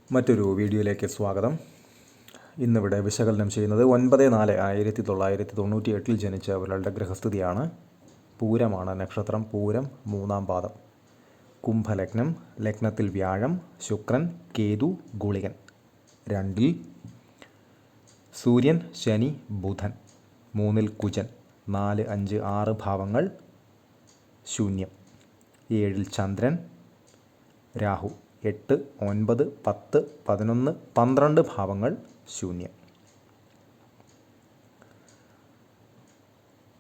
മറ്റൊരു വീഡിയോയിലേക്ക് സ്വാഗതം. ഇന്നിവിടെ വിശകലനം ചെയ്യുന്നത് 9/4/1998 ജനിച്ച ഒരാളുടെ ഗ്രഹസ്ഥിതിയാണ്. പൂരമാണ് നക്ഷത്രം. പൂരം 3-ാം പാദം. കുംഭലഗ്നം. ലഗ്നത്തിൽ വ്യാഴം, ശുക്രൻ, കേതു, ഗുളികൻ. 2-ൽ സൂര്യൻ, ശനി, ബുധൻ. 3-ൽ കുജൻ. 4, 5, 6 ഭാവങ്ങൾ ശൂന്യം. 7-ൽ ചന്ദ്രൻ, രാഹു. 8, 9, 10, 11, 12 ഭാവങ്ങൾ ശൂന്യം.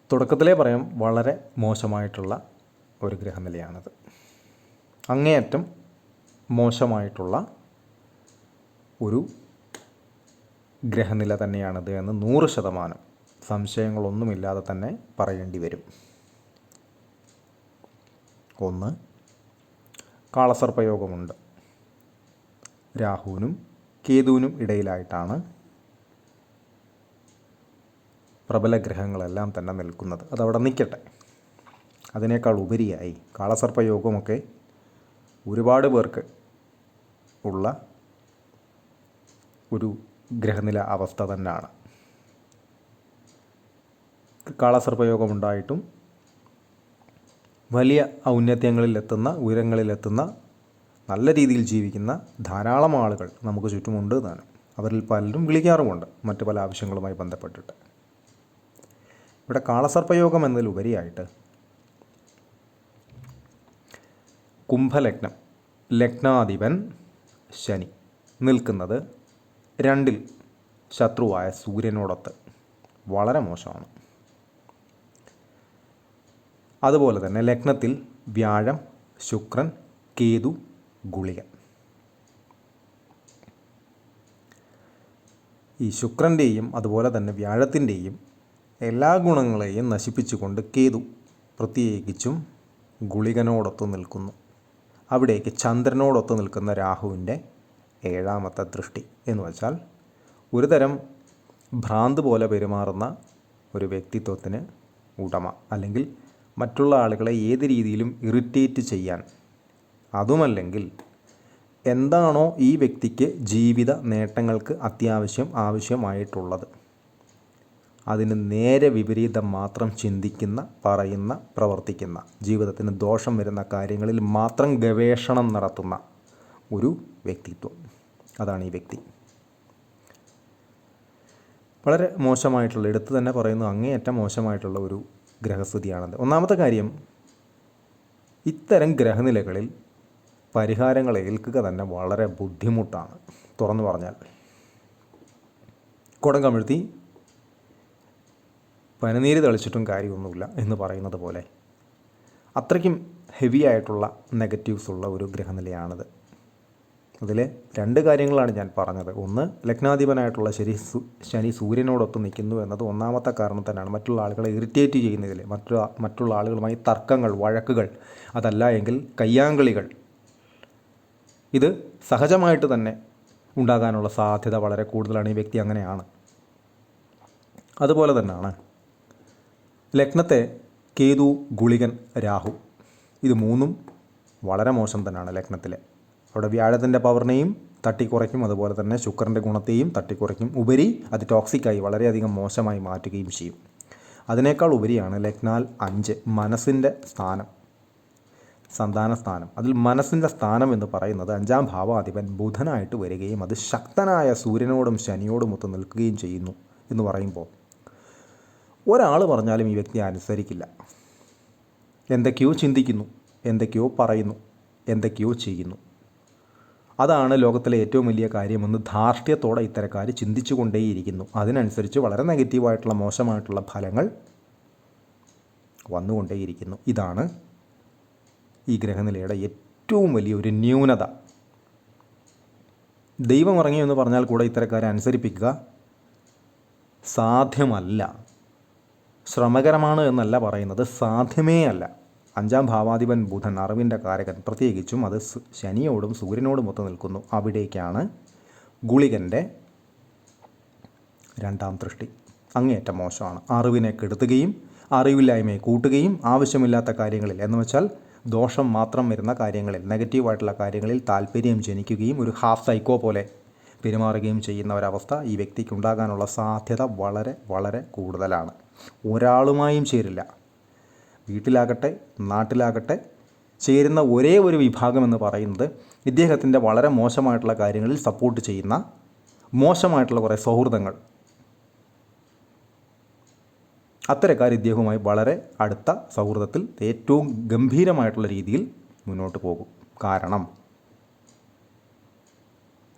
തുടക്കത്തിലേ പറയാം, വളരെ മോശമായിട്ടുള്ള ഒരു ഗ്രഹനിലയാണത്. അങ്ങേയറ്റം മോശമായിട്ടുള്ള ഒരു ഗ്രഹനില തന്നെയാണിത് എന്ന് 100% സംശയങ്ങളൊന്നുമില്ലാതെ തന്നെ പറയേണ്ടി വരും. 1, കാളസർപ്പയോഗമുണ്ട്. രാഹുവിനും കേതുവിനും ഇടയിലായിട്ടാണ് പ്രബല ഗ്രഹങ്ങളെല്ലാം തന്നെ നിൽക്കുന്നത്. അതവിടെ നിൽക്കട്ടെ. അതിനേക്കാൾ ഉപരിയായി കാളസർപ്പയോഗമൊക്കെ ഒരുപാട് പേർക്ക് ഉള്ള ഒരു ഗ്രഹനില അവസ്ഥ തന്നെയാണ്. കാളസർപ്പയോഗമുണ്ടായിട്ടും വലിയ ഔന്നത്യങ്ങളിലെത്തുന്ന, ഉയരങ്ങളിലെത്തുന്ന, നല്ല രീതിയിൽ ജീവിക്കുന്ന ധാരാളം ആളുകൾ നമുക്ക് ചുറ്റുമുണ്ട് താനും. അവരിൽ പലരും വിളിക്കാറുമുണ്ട് മറ്റു പല ആവശ്യങ്ങളുമായി ബന്ധപ്പെട്ടിട്ട്. ഇവിടെ കാളസർപ്പയോഗം എന്നതിലുപരിയായിട്ട് കുംഭലഗ്നം, ലഗ്നാധിപൻ ശനി നിൽക്കുന്നത് 2-ൽ ശത്രുവായ സൂര്യനോടൊത്ത്. വളരെ മോശമാണ്. അതുപോലെ തന്നെ ലഗ്നത്തിൽ വ്യാഴം, ശുക്രൻ, കേതു, ഗുളികൻ. ഈ ശുക്രൻ്റെയും അതുപോലെ തന്നെ വ്യാഴത്തിൻ്റെയും എല്ലാ ഗുണങ്ങളെയും നശിപ്പിച്ചുകൊണ്ട് കേതു പ്രത്യേകിച്ചും ഗുളികനോടൊത്ത് നിൽക്കുന്നു. അവിടേക്ക് ചന്ദ്രനോടൊത്ത് നിൽക്കുന്ന രാഹുവിൻ്റെ 7ാമത്തെ ദൃഷ്ടി എന്ന് വെച്ചാൽ ഒരുതരം ഭ്രാന്ത് പോലെ പെരുമാറുന്ന ഒരു വ്യക്തിത്വത്തിന് ഉടമ, അല്ലെങ്കിൽ മറ്റുള്ള ആളുകളെ ഏത് രീതിയിലും ഇറിറ്റേറ്റ് ചെയ്യാൻ, അതുമല്ലെങ്കിൽ എന്താണോ ഈ വ്യക്തിക്ക് ജീവിത നേട്ടങ്ങൾക്ക് ആവശ്യമായിട്ടുള്ളത് അതിന് നേരെ വിപരീതം മാത്രം ചിന്തിക്കുന്ന, പറയുന്ന, പ്രവർത്തിക്കുന്ന, ജീവിതത്തിന് ദോഷം വരുന്ന കാര്യങ്ങളിൽ മാത്രം ഗവേഷണം നടത്തുന്ന ഒരു വ്യക്തിത്വം. അതാണ് ഈ വ്യക്തി. വളരെ മോശമായിട്ടുള്ള, എടുത്തു തന്നെ പറയുന്നു, അങ്ങേയറ്റം മോശമായിട്ടുള്ള ഒരു ഗ്രഹസ്ഥിതിയാണത്. ഒന്നാമത്തെ കാര്യം, ഇത്തരം ഗ്രഹനിലകളിൽ പരിഹാരങ്ങൾ ഏൽക്കുക തന്നെ വളരെ ബുദ്ധിമുട്ടാണ്. തുറന്നു പറഞ്ഞാൽ കുടം കമിഴ്ത്തി പനിനീര് തളിച്ചിട്ടും കാര്യമൊന്നുമില്ല എന്ന് പറയുന്നത് പോലെ അത്രയ്ക്കും ഹെവി ആയിട്ടുള്ള നെഗറ്റീവ്സ് ഉള്ള ഒരു ഗ്രഹനിലയാണിത്. അതിൽ 2 കാര്യങ്ങളാണ് ഞാൻ പറഞ്ഞത്. 1, ലഗ്നാധിപനായിട്ടുള്ള ശനി സൂര്യനോടൊത്ത് നിൽക്കുന്നു എന്നത് ഒന്നാമത്തെ കാരണം തന്നെയാണ്. മറ്റുള്ള ആളുകളെ ഇറിറ്റേറ്റ് ചെയ്യുന്നതിൽ, മറ്റുള്ള ആളുകളുമായി തർക്കങ്ങൾ, വഴക്കുകൾ, അതല്ല എങ്കിൽ കയ്യാങ്കളികൾ, ഇത് സഹജമായിട്ട് തന്നെ ഉണ്ടാകാനുള്ള സാധ്യത വളരെ കൂടുതലാണ്. ഈ വ്യക്തി അങ്ങനെയാണ്. അതുപോലെ തന്നെയാണ് ലഗ്നത്തെ കേതു, ഗുളികൻ, രാഹു, ഇത് 3ഉം വളരെ മോശം തന്നെയാണ് ലഗ്നത്തിലെ. അവിടെ വ്യാഴത്തിൻ്റെ പവറിനെയും തട്ടിക്കുറയ്ക്കും, അതുപോലെ തന്നെ ശുക്രൻ്റെ ഗുണത്തെയും തട്ടിക്കുറയ്ക്കും. ഉപരി അത് ടോക്സിക്കായി വളരെയധികം മോശമായി മാറ്റുകയും ചെയ്യും. അതിനേക്കാൾ ഉപരിയാണ് ലഗ്നാൽ 5 മനസ്സിൻ്റെ സ്ഥാനം, സന്താന സ്ഥാനം. അതിൽ മനസ്സിൻ്റെ സ്ഥാനം എന്ന് പറയുന്നത് 5-ാം ഭാവാധിപൻ ബുധനായിട്ട് വരികയും അത് ശക്തനായ സൂര്യനോടും ശനിയോടും ഒത്ത് നിൽക്കുകയും ചെയ്യുന്നു എന്ന് പറയുമ്പോൾ ഒരാൾ പറഞ്ഞാലും ഈ വ്യക്തി അനുസരിക്കില്ല. എന്തൊക്കെയോ ചിന്തിക്കുന്നു, എന്തൊക്കെയോ പറയുന്നു, എന്തൊക്കെയോ ചെയ്യുന്നു. അതാണ് ലോകത്തിലെ ഏറ്റവും വലിയ കാര്യമെന്ന് ധാർഷ്ട്യത്തോടെ ഇത്തരക്കാർ ചിന്തിച്ചു കൊണ്ടേയിരിക്കുന്നു. അതിനനുസരിച്ച് വളരെ നെഗറ്റീവായിട്ടുള്ള, മോശമായിട്ടുള്ള ഫലങ്ങൾ വന്നുകൊണ്ടേയിരിക്കുന്നു. ഇതാണ് ഈ ഗ്രഹനിലയുടെ ഏറ്റവും വലിയൊരു ന്യൂനത. ദൈവം ഇറങ്ങി എന്ന് പറഞ്ഞാൽ കൂടെ ഇത്തരക്കാരെ അനുസരിപ്പിക്കുക സാധ്യമല്ല. ശ്രമകരമാണ് എന്നല്ല പറയുന്നത്, സാധ്യമേ അല്ല. 5-ാം ഭാവാധിപൻ ബുധൻ, അറിവിൻ്റെ കാരകൻ, പ്രത്യേകിച്ചും അത് ശനിയോടും സൂര്യനോടും ഒത്ത് നിൽക്കുന്നു. അവിടേക്കാണ് ഗുളികൻ്റെ 2ാം ദൃഷ്ടി. അങ്ങേയറ്റം മോശമാണ്. അറിവിനെ കെടുത്തുകയും അറിവില്ലായ്മയെ കൂട്ടുകയും ആവശ്യമില്ലാത്ത കാര്യങ്ങളിൽ, എന്ന് വെച്ചാൽ ദോഷം മാത്രം വരുന്ന കാര്യങ്ങളിൽ, നെഗറ്റീവായിട്ടുള്ള കാര്യങ്ങളിൽ താല്പര്യം ജനിക്കുകയും ഒരു ഹാഫ് സൈക്കോ പോലെ പെരുമാറുകയും ചെയ്യുന്ന ഒരവസ്ഥ ഈ വ്യക്തിക്ക് ഉണ്ടാകാനുള്ള സാധ്യത വളരെ വളരെ കൂടുതലാണ്. ഒരാളുമായും ചേരില്ല. വീട്ടിലാകട്ടെ നാട്ടിലാകട്ടെ ചേരുന്ന ഒരേ ഒരു വിഭാഗം എന്ന് പറയുന്നത് ഇദ്ദേഹത്തിൻ്റെ വളരെ മോശമായിട്ടുള്ള കാര്യങ്ങളിൽ സപ്പോർട്ട് ചെയ്യുന്ന മോശമായിട്ടുള്ള കുറേ സൗഹൃദങ്ങൾ. അത്തരക്കാർ ഇദ്ദേഹവുമായി വളരെ അടുത്ത സൗഹൃദത്തിൽ ഏറ്റവും ഗംഭീരമായിട്ടുള്ള രീതിയിൽ മുന്നോട്ട് പോകും. കാരണം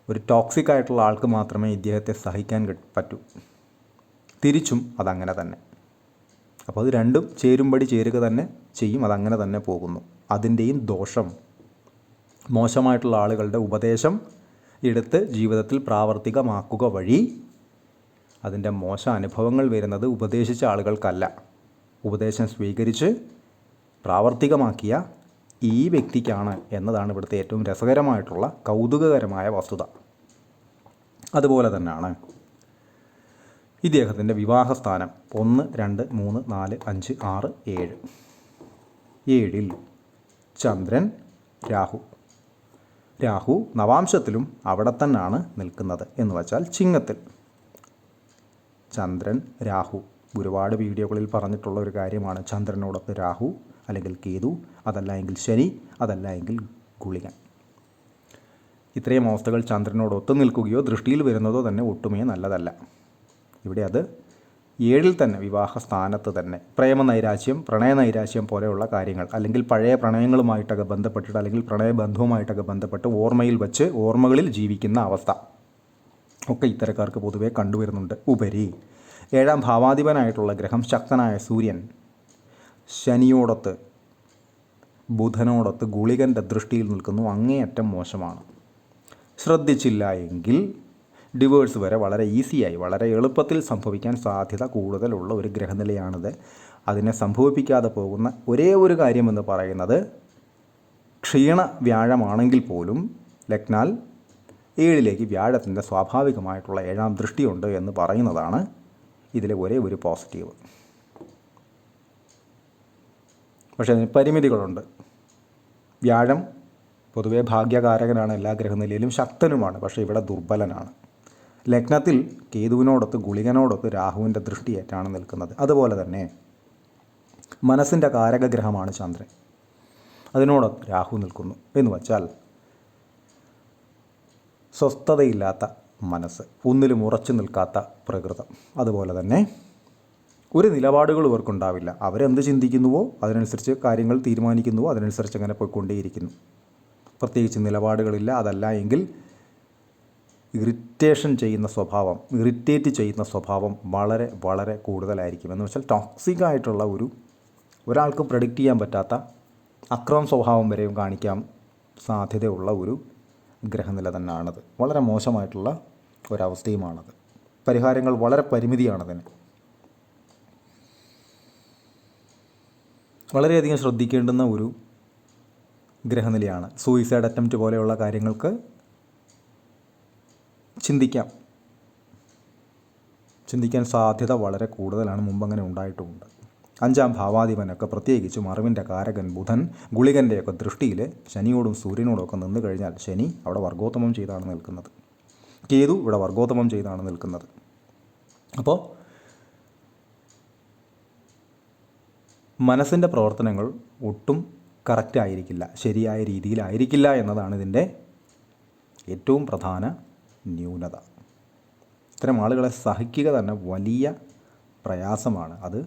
ഒരു ടോക്സിക് ആയിട്ടുള്ള ആൾക്ക് മാത്രമേ ഇദ്ദേഹത്തെ സഹിക്കാൻ പറ്റൂ. തിരിച്ചും അതങ്ങനെ തന്നെ. അപ്പോൾ അത് രണ്ടും ചേരുംപടി ചേരുക തന്നെ ചെയ്യും. അതങ്ങനെ തന്നെ പോകുന്നു. അതിൻ്റെയും ദോഷം മോശമായിട്ടുള്ള ആളുകളുടെ ഉപദേശം എടുത്ത് ജീവിതത്തിൽ പ്രാവർത്തികമാക്കുക വഴി അതിൻ്റെ മോശം അനുഭവങ്ങൾ വരുന്നത് ഉപദേശിച്ച ആളുകൾക്കല്ല. ഉപദേശം സ്വീകരിച്ച് പ്രാവർത്തികമാക്കിയ ഈ വ്യക്തിക്കാണ് എന്നതാണ് ഇവിടുത്തെ ഏറ്റവും രസകരമായിട്ടുള്ള കൗതുകകരമായ വസ്തുത. അതുപോലെ തന്നെയാണ് ഇദ്ദേഹത്തിൻ്റെ വിവാഹസ്ഥാനം 1, 2, 3, 4, 5, 6, 7. 7-ൽ ചന്ദ്രൻ, രാഹു നവാംശത്തിലും അവിടെ തന്നെയാണ് നിൽക്കുന്നത്. എന്ന് വച്ചാൽ ചിങ്ങത്തിൽ ചന്ദ്രൻ, രാഹു. ഒരുപാട് വീഡിയോകളിൽ പറഞ്ഞിട്ടുള്ള ഒരു കാര്യമാണ് ചന്ദ്രനോടൊത്ത് രാഹു അല്ലെങ്കിൽ കേതു, അതല്ല എങ്കിൽ ശനി, അതല്ല എങ്കിൽ ഗുളികൻ. ഇത്രയും അവസ്ഥകൾ ചന്ദ്രനോടൊത്ത് നിൽക്കുകയോ ദൃഷ്ടിയിൽ വരുന്നതോ തന്നെ ഒട്ടുമേ നല്ലതല്ല. ഇവിടെ അത് 7-ൽ തന്നെ വിവാഹ സ്ഥാനത്ത് തന്നെ പ്രേമനൈരാശ്യം, പ്രണയനൈരാശ്യം പോലെയുള്ള കാര്യങ്ങൾ, അല്ലെങ്കിൽ പഴയ പ്രണയങ്ങളുമായിട്ടൊക്കെ ബന്ധപ്പെട്ടിട്ട് അല്ലെങ്കിൽ പ്രണയബന്ധവുമായിട്ടൊക്കെ ബന്ധപ്പെട്ട് ഓർമ്മകളിൽ ജീവിക്കുന്ന അവസ്ഥ ഒക്കെ ഇത്തരക്കാർക്ക് പൊതുവേ കണ്ടുവരുന്നുണ്ട്. ഉപരി 7-ാം ഭാവാധിപനായിട്ടുള്ള ഗ്രഹം ശക്തനായ സൂര്യൻ ശനിയോടൊത്ത് ബുധനോടൊത്ത് ഗുളികൻ്റെ ദൃഷ്ടിയിൽ നിൽക്കുന്നു. അങ്ങേയറ്റം മോശമാണ്. ശ്രദ്ധിച്ചില്ല എങ്കിൽ ഡിവേഴ്സ് വരെ വളരെ ഈസിയായി, വളരെ എളുപ്പത്തിൽ സംഭവിക്കാൻ സാധ്യത കൂടുതലുള്ള ഒരു ഗ്രഹനിലയാണിത്. അതിനെ സംഭവിപ്പിക്കാതെ പോകുന്ന ഒരേ ഒരു കാര്യമെന്ന് പറയുന്നത് ക്ഷീണ വ്യാഴമാണെങ്കിൽ പോലും ലഗ്നാൽ 7-ലേക്ക് വ്യാഴത്തിൻ്റെ സ്വാഭാവികമായിട്ടുള്ള 7-ാം ദൃഷ്ടിയുണ്ട് എന്ന് പറയുന്നതാണ് ഇതിലെ ഒരേ ഒരു പോസിറ്റീവ്. പക്ഷേ അതിന് പരിമിതികളുണ്ട്. വ്യാഴം പൊതുവേ ഭാഗ്യകാരകനാണ്, എല്ലാ ഗ്രഹനിലയിലും ശക്തനുമാണ്. പക്ഷേ ഇവിടെ ദുർബലനാണ്. ലഗ്നത്തിൽ കേതുവിനോടൊത്ത് ഗുളികനോടൊത്ത് രാഹുവിൻ്റെ ദൃഷ്ടിയേറ്റാണ് നിൽക്കുന്നത്. അതുപോലെ തന്നെ മനസ്സിൻ്റെ കാരകഗ്രഹമാണ് ചന്ദ്രൻ. അതിനോടൊത്ത് രാഹു നിൽക്കുന്നു. എന്ന് വച്ചാൽ സ്വസ്ഥതയില്ലാത്ത മനസ്സ്, ഒന്നിലും ഉറച്ചു നിൽക്കാത്ത പ്രകൃതം. അതുപോലെ തന്നെ ഒരു നിലപാടുകൾ ഇവർക്കുണ്ടാവില്ല. അവരെന്ത് ചിന്തിക്കുന്നുവോ അതിനനുസരിച്ച് കാര്യങ്ങൾ തീരുമാനിക്കുന്നുവോ അതിനനുസരിച്ച് അങ്ങനെ പോയിക്കൊണ്ടേയിരിക്കുന്നു. പ്രത്യേകിച്ച് നിലപാടുകളില്ല. അതല്ല എങ്കിൽ ഇറിറ്റേറ്റ് ചെയ്യുന്ന സ്വഭാവം വളരെ വളരെ കൂടുതലായിരിക്കും. എന്ന് വെച്ചാൽ ടോക്സിക്കായിട്ടുള്ള ഒരാൾക്ക് പ്രഡിക്റ്റ് ചെയ്യാൻ പറ്റാത്ത അക്രമ സ്വഭാവം വരെയും കാണിക്കാൻ സാധ്യതയുള്ള ഒരു ഗ്രഹനില തന്നെയാണത്. വളരെ മോശമായിട്ടുള്ള ഒരവസ്ഥയുമാണത്. പരിഹാരങ്ങൾ വളരെ പരിമിതിയാണതിന്. വളരെയധികം ശ്രദ്ധിക്കേണ്ടുന്ന ഒരു ഗ്രഹനിലയാണ്. സൂയിസൈഡ് അറ്റംപ്റ്റ് പോലെയുള്ള കാര്യങ്ങൾക്ക് ചിന്തിക്കാൻ സാധ്യത വളരെ കൂടുതലാണ്. മുമ്പങ്ങനെ ഉണ്ടായിട്ടുമുണ്ട്. 5-ാം ഭാവാധിപനൊക്കെ പ്രത്യേകിച്ചും അറിവിൻ്റെ കാരകൻ ബുധൻ ഗുളികൻ്റെയൊക്കെ ദൃഷ്ടിയിൽ ശനിയോടും സൂര്യനോടും ഒക്കെ നിന്ന് കഴിഞ്ഞാൽ ശനി അവിടെ വർഗോത്തമം ചെയ്താണ് നിൽക്കുന്നത്. കേതു ഇവിടെ വർഗോത്തമം ചെയ്താണ് നിൽക്കുന്നത്. അപ്പോൾ മനസ്സിൻ്റെ പ്രവർത്തനങ്ങൾ ഒട്ടും കറക്റ്റ് ആയിരിക്കില്ല, ശരിയായ രീതിയിലായിരിക്കില്ല എന്നതാണ് ഇതിൻ്റെ ഏറ്റവും പ്രധാന ന്യൂനത. ഇത്തരം ആളുകളെ സഹിക്കുക തന്നെ വലിയ പ്രയാസമാണ്. അത്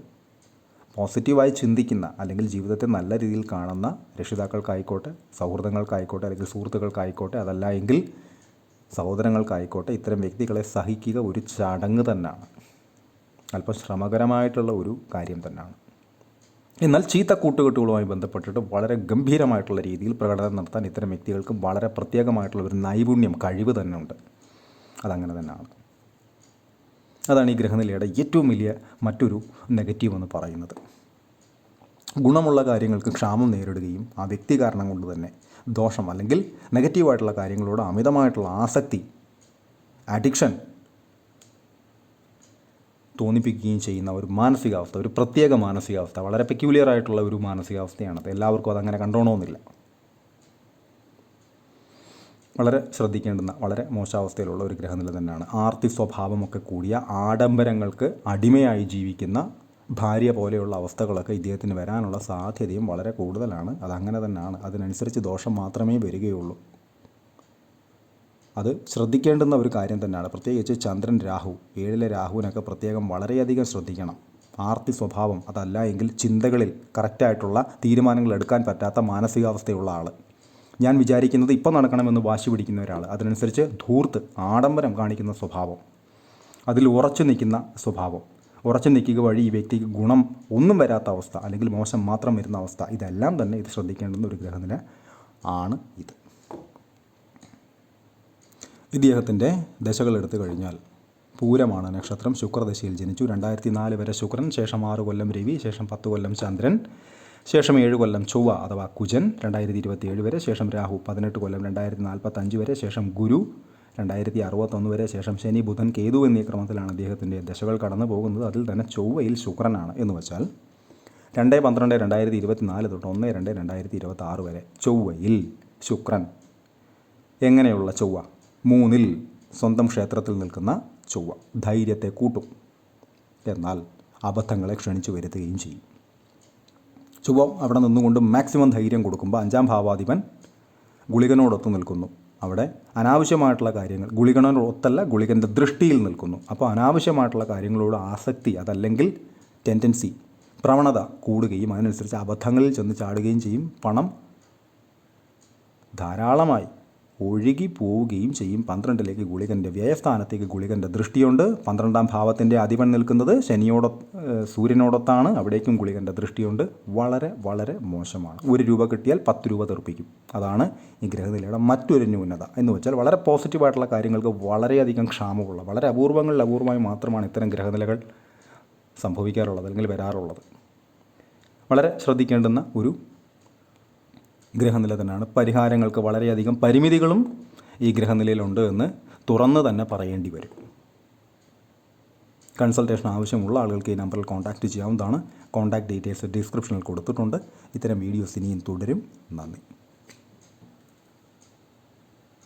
പോസിറ്റീവായി ചിന്തിക്കുന്ന അല്ലെങ്കിൽ ജീവിതത്തെ നല്ല രീതിയിൽ കാണുന്ന രക്ഷിതാക്കൾക്കായിക്കോട്ടെ, സൗഹൃദങ്ങൾക്കായിക്കോട്ടെ, അല്ലെങ്കിൽ സുഹൃത്തുക്കൾക്കായിക്കോട്ടെ, അതല്ല എങ്കിൽ സഹോദരങ്ങൾക്കായിക്കോട്ടെ, ഇത്തരം വ്യക്തികളെ സഹിക്കുക ഒരു ചടങ്ങ് തന്നെയാണ്. അല്പം ശ്രമകരമായിട്ടുള്ള ഒരു കാര്യം തന്നെയാണ്. എന്നാൽ ചീത്ത കൂട്ടുകെട്ടുകളുമായി ബന്ധപ്പെട്ടിട്ട് വളരെ ഗംഭീരമായിട്ടുള്ള രീതിയിൽ പ്രകടനം നടത്താൻ ഇത്തരം വ്യക്തികൾക്ക് വളരെ പ്രത്യേകമായിട്ടുള്ള ഒരു നൈപുണ്യം, കഴിവ് തന്നെ ഉണ്ട്. അതങ്ങനെ തന്നെയാണ്. അതാണ് ഈ ഗ്രഹനിലയുടെ ഏറ്റവും വലിയ മറ്റൊരു നെഗറ്റീവ് എന്ന് പറയുന്നത്. ഗുണമുള്ള കാര്യങ്ങൾക്ക് ക്ഷാമം നേരിടുകയും ആ വ്യക്തി കാരണം കൊണ്ട് തന്നെ ദോഷം അല്ലെങ്കിൽ നെഗറ്റീവായിട്ടുള്ള കാര്യങ്ങളോട് അമിതമായിട്ടുള്ള ആസക്തി, അഡിക്ഷൻ തോന്നിപ്പിക്കുകയും ചെയ്യുന്ന ഒരു മാനസികാവസ്ഥ, ഒരു പ്രത്യേക മാനസികാവസ്ഥ, വളരെ പെക്യൂലിയർ ആയിട്ടുള്ള ഒരു മാനസികാവസ്ഥയാണത്. എല്ലാവർക്കും അതങ്ങനെ കണ്ടോണമെന്നില്ല. വളരെ ശ്രദ്ധിക്കേണ്ടുന്ന, വളരെ മോശാവസ്ഥയിലുള്ള ഒരു ഗ്രഹനില തന്നെയാണ്. ആർത്തി സ്വഭാവമൊക്കെ കൂടിയ, ആഡംബരങ്ങൾക്ക് അടിമയായി ജീവിക്കുന്ന ഭാര്യ പോലെയുള്ള അവസ്ഥകളൊക്കെ ഇദ്ദേഹത്തിന് വരാനുള്ള സാധ്യതയും വളരെ കൂടുതലാണ്. അതങ്ങനെ തന്നെയാണ്. അതിനനുസരിച്ച് ദോഷം മാത്രമേ വരികയുള്ളൂ. അത് ശ്രദ്ധിക്കേണ്ടുന്ന ഒരു കാര്യം തന്നെയാണ്. പ്രത്യേകിച്ച് ചന്ദ്രൻ രാഹു, 7ലെ രാഹുവിനൊക്കെ പ്രത്യേകം വളരെയധികം ശ്രദ്ധിക്കണം. ആർത്തി സ്വഭാവം, അതല്ല എങ്കിൽ ചിന്തകളിൽ കറക്റ്റായിട്ടുള്ള തീരുമാനങ്ങൾ എടുക്കാൻ പറ്റാത്ത മാനസികാവസ്ഥയുള്ള ആൾ, ഞാൻ വിചാരിക്കുന്നത് ഇപ്പം നടക്കണമെന്ന് വാശി പിടിക്കുന്ന ഒരാൾ, അതിനനുസരിച്ച് ധൂർത്ത്, ആഡംബരം കാണിക്കുന്ന സ്വഭാവം, അതിൽ ഉറച്ചു നിൽക്കുന്ന സ്വഭാവം, ഉറച്ചു നിൽക്കുക വഴി ഈ വ്യക്തിക്ക് ഗുണം ഒന്നും വരാത്ത അവസ്ഥ, അല്ലെങ്കിൽ മോശം മാത്രം വരുന്ന അവസ്ഥ, ഇതെല്ലാം തന്നെ ഇത് ശ്രദ്ധിക്കേണ്ടുന്ന ഒരു ഗ്രഹനില ആണ് ഇത്. ഇദ്ദേഹത്തിൻ്റെ ദശകൾ എടുത്തു കഴിഞ്ഞാൽ പൂരമാണ് നക്ഷത്രം, ശുക്രദശയിൽ ജനിച്ചു. 2004 വരെ ശുക്രൻ, ശേഷം 6 കൊല്ലം രവി, ശേഷം 10 കൊല്ലം ചന്ദ്രൻ, ശേഷം 7 കൊല്ലം ചൊവ്വ അഥവാ കുജൻ 2027 വരെ, ശേഷം രാഹു 18 കൊല്ലം 2045 വരെ, ശേഷം ഗുരു 2061 വരെ, ശേഷം ശനി, ബുധൻ, കേതു എന്നീ ക്രമത്തിലാണ് അദ്ദേഹത്തിൻ്റെ ദശകൾ കടന്നു പോകുന്നത്. അതിൽ തന്നെ ചൊവ്വയിൽ ശുക്രനാണ്. എന്ന് വെച്ചാൽ 2/12/2024 തൊട്ട് 1/2/2026 വരെ ചൊവ്വയിൽ ശുക്രൻ. എങ്ങനെയുള്ള ചൊവ്വ? 3-ൽ സ്വന്തം ക്ഷേത്രത്തിൽ നിൽക്കുന്ന ചൊവ്വ ധൈര്യത്തെ കൂട്ടും, എന്നാൽ അബദ്ധങ്ങളെ ക്ഷണിച്ചു വരുത്തുകയും ചെയ്യും. ചൊവ്വ അവിടെ നിന്നുകൊണ്ട് മാക്സിമം ധൈര്യം കൊടുക്കുമ്പോൾ 5-ാം ഭാവാധിപൻ ഗുളികനോടൊത്ത് നിൽക്കുന്നു. അവിടെ അനാവശ്യമായിട്ടുള്ള കാര്യങ്ങൾ, ഗുളികനോടൊത്തല്ല, ഗുളികൻ്റെ ദൃഷ്ടിയിൽ നിൽക്കുന്നു. അപ്പോൾ അനാവശ്യമായിട്ടുള്ള കാര്യങ്ങളോട് ആസക്തി, അതല്ലെങ്കിൽ ടെൻഡൻസി, പ്രവണത കൂടുകയും അതിനനുസരിച്ച് അബദ്ധങ്ങളിൽ ചെന്ന് ചാടുകയും ചെയ്യും. പണം ധാരാളമായി ഒഴുകി പോവുകയും ചെയ്യും. 12ലേക്ക് ഗുളികൻ്റെ വ്യയസ്ഥാനത്തേക്ക് ഗുളികൻ്റെ ദൃഷ്ടിയുണ്ട്. 12-ാം ഭാവത്തിൻ്റെ അധിപൻ നിൽക്കുന്നത് സൂര്യനോടൊത്താണ്. അവിടേക്കും ഗുളികൻ്റെ ദൃഷ്ടിയുണ്ട്. വളരെ വളരെ മോശമാണ്. 1 രൂപ കിട്ടിയാൽ 10 രൂപ തെറിപ്പിക്കും. അതാണ് ഈ ഗ്രഹനിലയുടെ മറ്റൊരു ന്യൂനത. എന്ന് വെച്ചാൽ വളരെ പോസിറ്റീവായിട്ടുള്ള കാര്യങ്ങൾക്ക് വളരെയധികം ക്ഷാമമുള്ള, വളരെ അപൂർവങ്ങളിൽ അപൂർവമായി മാത്രമാണ് ഇത്തരം ഗ്രഹനിലകൾ സംഭവിക്കാറുള്ളത് അല്ലെങ്കിൽ വരാറുള്ളത്. വളരെ ശ്രദ്ധിക്കേണ്ടുന്ന ഒരു ഗ്രഹനില തന്നെയാണ്. പരിഹാരങ്ങൾക്ക് വളരെയധികം പരിമിതികളും ഈ ഗ്രഹനിലയിലുണ്ട് എന്ന് തുറന്ന് തന്നെ പറയേണ്ടി വരും. കൺസൾട്ടേഷൻ ആവശ്യമുള്ള ആളുകൾക്ക് ഈ നമ്പറിൽ കോൺടാക്റ്റ് ചെയ്യാവുന്നതാണ്. കോൺടാക്റ്റ് ഡീറ്റെയിൽസ് ഡിസ്ക്രിപ്ഷനിൽ കൊടുത്തിട്ടുണ്ട്. ഇത്തരം വീഡിയോസ് ഇനിയും തുടരും. നന്ദി.